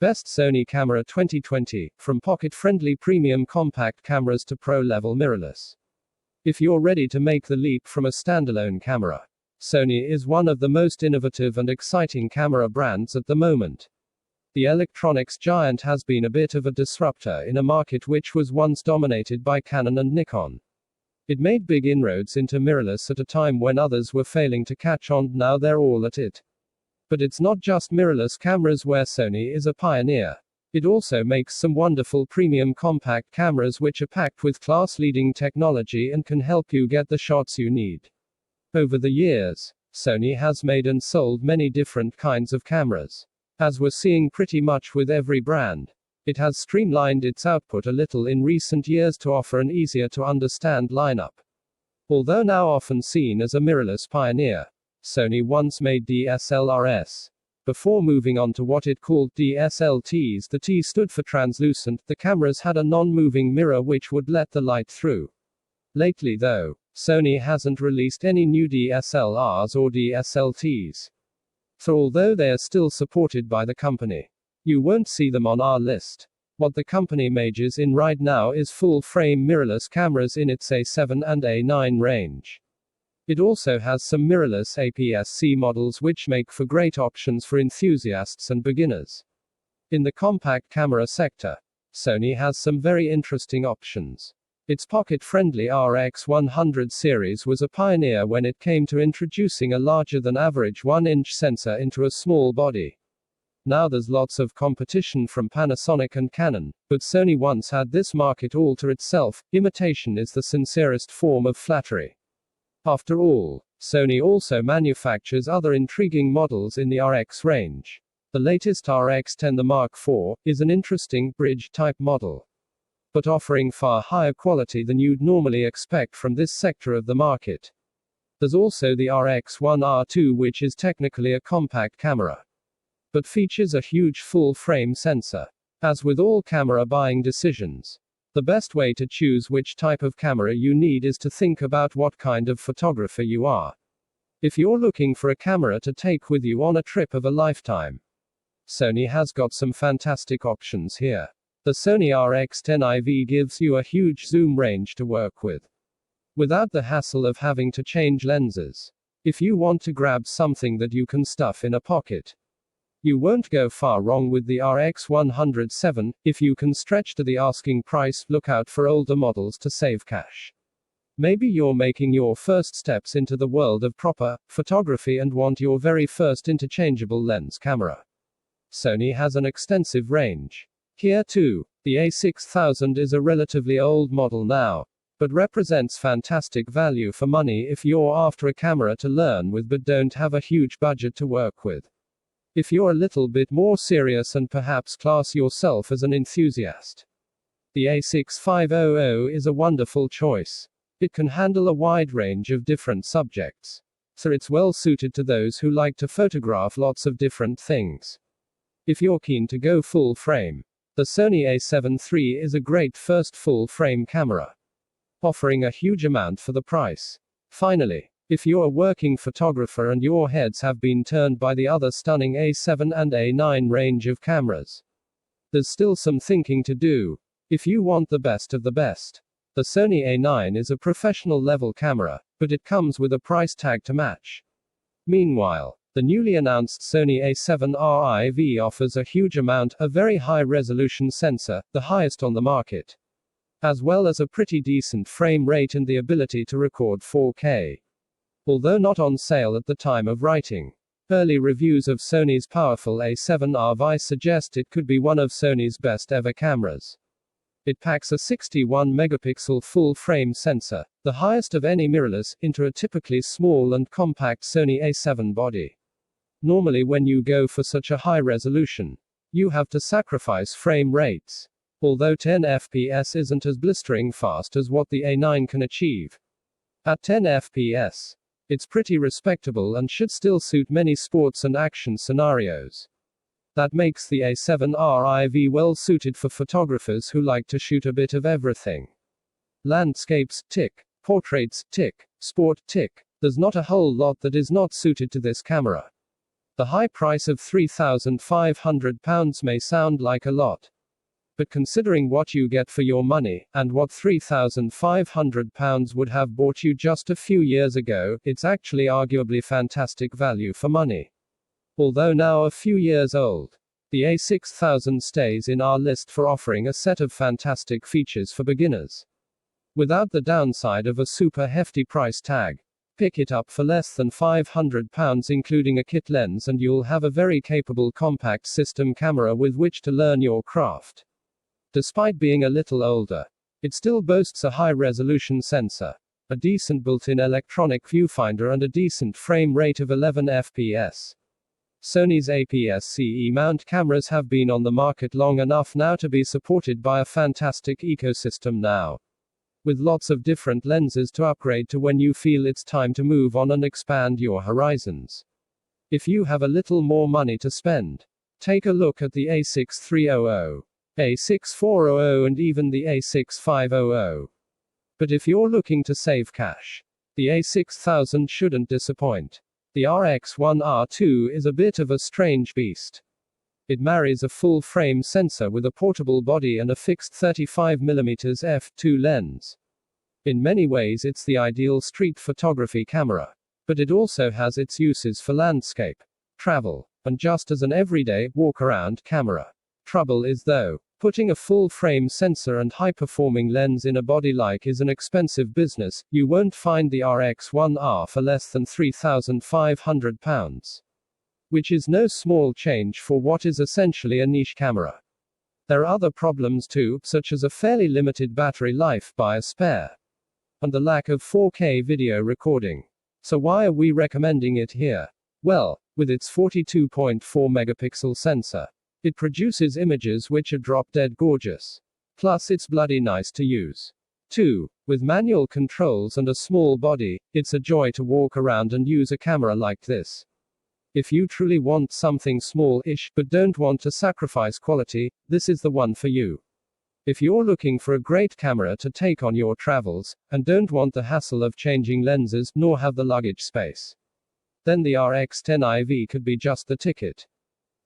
Best Sony Camera 2020, from pocket-friendly premium compact cameras to pro-level mirrorless. If you're ready to make the leap from a standalone camera, Sony is one of the most innovative and exciting camera brands at the moment. The electronics giant has been a bit of a disruptor in a market which was once dominated by Canon and Nikon. It made big inroads into mirrorless at a time when others were failing to catch on, now they're all at it. But it's not just mirrorless cameras where Sony is a pioneer. It also makes some wonderful premium compact cameras which are packed with class-leading technology and can help you get the shots you need. Over the years, Sony has made and sold many different kinds of cameras. As we're seeing pretty much with every brand, it has streamlined its output a little in recent years to offer an easier-to-understand lineup. Although now often seen as a mirrorless pioneer, Sony once made DSLRs. Before moving on to what it called DSLTs, the T stood for translucent, the cameras had a non-moving mirror which would let the light through. Lately though, Sony hasn't released any new DSLRs or DSLTs. So although they are still supported by the company, you won't see them on our list. What the company majors in right now is full-frame mirrorless cameras in its A7 and A9 range. It also has some mirrorless APS-C models which make for great options for enthusiasts and beginners. In the compact camera sector, Sony has some very interesting options. Its pocket-friendly RX100 series was a pioneer when it came to introducing a larger-than-average 1-inch sensor into a small body. Now there's lots of competition from Panasonic and Canon, but Sony once had this market all to itself. Imitation is the sincerest form of flattery. After all, Sony also manufactures other intriguing models in the RX range. The latest RX10, the Mark IV, is an interesting bridge-type model, but offering far higher quality than you'd normally expect from this sector of the market. There's also the RX1R2, which is technically a compact camera, but features a huge full-frame sensor. As with all camera buying decisions, the best way to choose which type of camera you need is to think about what kind of photographer you are. If you're looking for a camera to take with you on a trip of a lifetime, Sony has got some fantastic options here. The Sony RX10 IV gives you a huge zoom range to work with, without the hassle of having to change lenses. If you want to grab something that you can stuff in a pocket, you won't go far wrong with the RX107. If you can stretch to the asking price, look out for older models to save cash. Maybe you're making your first steps into the world of proper photography and want your very first interchangeable lens camera. Sony has an extensive range. Here too, the A6000 is a relatively old model now, but represents fantastic value for money if you're after a camera to learn with but don't have a huge budget to work with. If you're a little bit more serious and perhaps class yourself as an enthusiast, the A6500 is a wonderful choice. It can handle a wide range of different subjects, so it's well suited to those who like to photograph lots of different things. If you're keen to go full frame, the Sony A7 III is a great first full frame camera, offering a huge amount for the price. Finally, if you're a working photographer and your heads have been turned by the other stunning A7 and A9 range of cameras, there's still some thinking to do. If you want the best of the best, the Sony A9 is a professional level camera, but it comes with a price tag to match. Meanwhile, the newly announced Sony A7R IV offers a huge amount, a very high resolution sensor, the highest on the market, as well as a pretty decent frame rate and the ability to record 4K. Although not on sale at the time of writing, early reviews of Sony's powerful A7R IV suggest it could be one of Sony's best ever cameras. It packs a 61-megapixel full-frame sensor, the highest of any mirrorless, into a typically small and compact Sony A7 body. Normally when you go for such a high resolution, you have to sacrifice frame rates. Although 10 FPS isn't as blistering fast as what the A9 can achieve. At 10 FPS, it's pretty respectable and should still suit many sports and action scenarios. That makes the A7R IV well suited for photographers who like to shoot a bit of everything. Landscapes, tick. Portraits, tick. Sport, tick. There's not a whole lot that is not suited to this camera. The high price of £3,500 may sound like a lot. But considering what you get for your money, and what £3,500 would have bought you just a few years ago, it's actually arguably fantastic value for money. Although now a few years old, the A6000 stays in our list for offering a set of fantastic features for beginners. Without the downside of a super hefty price tag. Pick it up for less than £500 including a kit lens and you'll have a very capable compact system camera with which to learn your craft. Despite being a little older, it still boasts a high-resolution sensor, a decent built-in electronic viewfinder and a decent frame rate of 11 fps. Sony's APS-C mount cameras have been on the market long enough now to be supported by a fantastic ecosystem now. With lots of different lenses to upgrade to when you feel it's time to move on and expand your horizons. If you have a little more money to spend, take a look at the A6300. A6400 and even the A6500. But if you're looking to save cash, the A6000 shouldn't disappoint. The RX1R2 is a bit of a strange beast. It marries a full-frame sensor with a portable body and a fixed 35mm f2 lens. In many ways it's the ideal street photography camera. But it also has its uses for landscape, travel, and just as an everyday, walk-around camera. Trouble is though, putting a full-frame sensor and high-performing lens in a body like is an expensive business. You won't find the RX1R for less than £3,500. Which is no small change for what is essentially a niche camera. There are other problems too, such as a fairly limited battery life by a spare. And the lack of 4K video recording. So why are we recommending it here? Well, with its 42.4 megapixel sensor, it produces images which are drop-dead gorgeous. Plus it's bloody nice to use. 2. With manual controls and a small body, it's a joy to walk around and use a camera like this. If you truly want something small-ish, but don't want to sacrifice quality, this is the one for you. If you're looking for a great camera to take on your travels, and don't want the hassle of changing lenses, nor have the luggage space, then the RX10 IV could be just the ticket.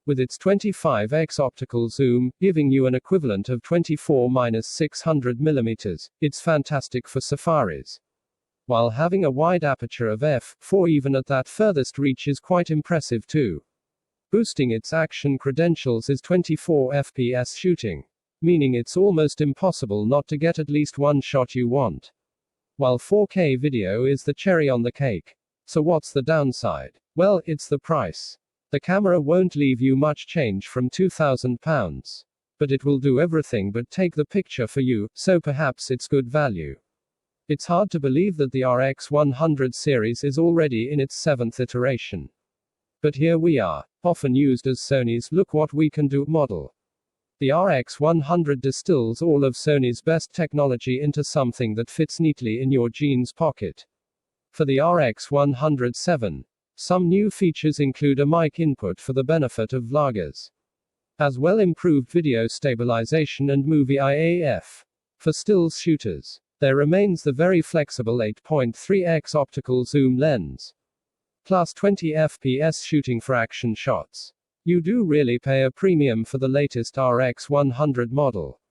With its 25x optical zoom, giving you an equivalent of 24-600mm, it's fantastic for safaris. While having a wide aperture of f4 even at that furthest reach is quite impressive too. Boosting its action credentials is 24 fps shooting, meaning it's almost impossible not to get at least one shot you want. While 4K video is the cherry on the cake. So what's the downside? Well, it's the price. The camera won't leave you much change from £2,000. But it will do everything but take the picture for you, so perhaps it's good value. It's hard to believe that the RX100 series is already in its 7th iteration. But here we are, often used as Sony's "look what we can do" model. The RX100 distills all of Sony's best technology into something that fits neatly in your jeans pocket. For the RX107, some new features include a mic input for the benefit of vloggers, as well improved video stabilization and movie IAF. For stills shooters, there remains the very flexible 8.3x optical zoom lens, plus 20 fps shooting for action shots. You do really pay a premium for the latest RX100 model,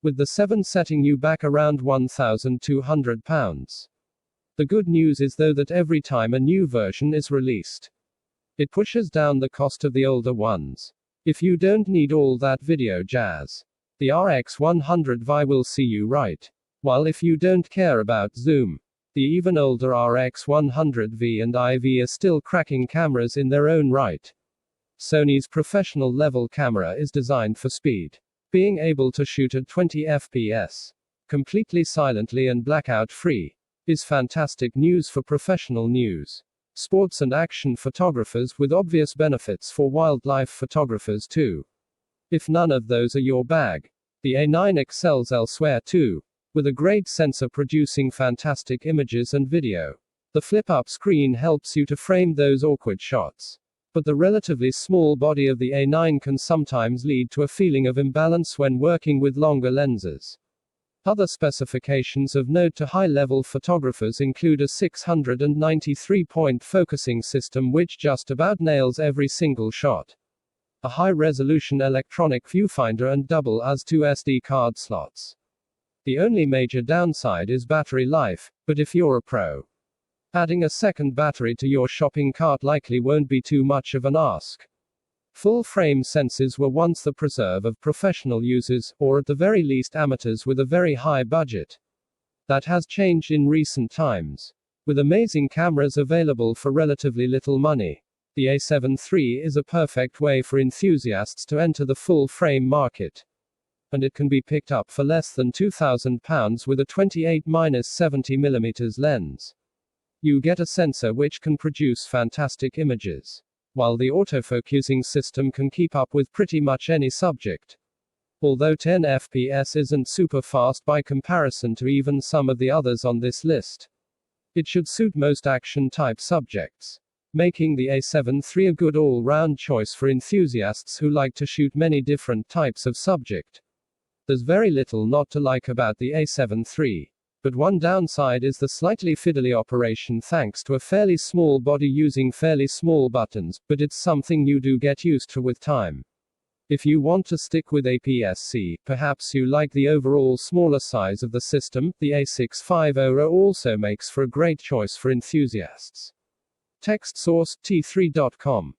with the 7 setting you back around £1,200. The good news is though that every time a new version is released, it pushes down the cost of the older ones. If you don't need all that video jazz, the RX100 Vi will see you right. While if you don't care about zoom, the even older RX100V and IV are still cracking cameras in their own right. Sony's professional level camera is designed for speed. Being able to shoot at 20 fps, completely silently and blackout free, is fantastic news for professional news, sports and action photographers, with obvious benefits for wildlife photographers too. If none of those are your bag, the A9 excels elsewhere too, with a great sensor producing fantastic images and video. The flip-up screen helps you to frame those awkward shots. But the relatively small body of the A9 can sometimes lead to a feeling of imbalance when working with longer lenses. Other specifications of note to high-level photographers include a 693-point focusing system which just about nails every single shot, a high-resolution electronic viewfinder, and double as 2 SD card slots. The only major downside is battery life, but if you're a pro, adding a second battery to your shopping cart likely won't be too much of an ask. Full-frame sensors were once the preserve of professional users, or at the very least amateurs with a very high budget. That has changed in recent times. With amazing cameras available for relatively little money, the A7 III is a perfect way for enthusiasts to enter the full-frame market. And it can be picked up for less than £2,000 with a 28-70mm lens. You get a sensor which can produce fantastic images, while the autofocusing system can keep up with pretty much any subject. Although 10 FPS isn't super fast by comparison to even some of the others on this list, it should suit most action-type subjects, making the A7 III a good all-round choice for enthusiasts who like to shoot many different types of subject. There's very little not to like about the A7 III. But one downside is the slightly fiddly operation thanks to a fairly small body using fairly small buttons, but it's something you do get used to with time. If you want to stick with APS-C, perhaps you like the overall smaller size of the system, the A650 also makes for a great choice for enthusiasts. Text source, t3.com.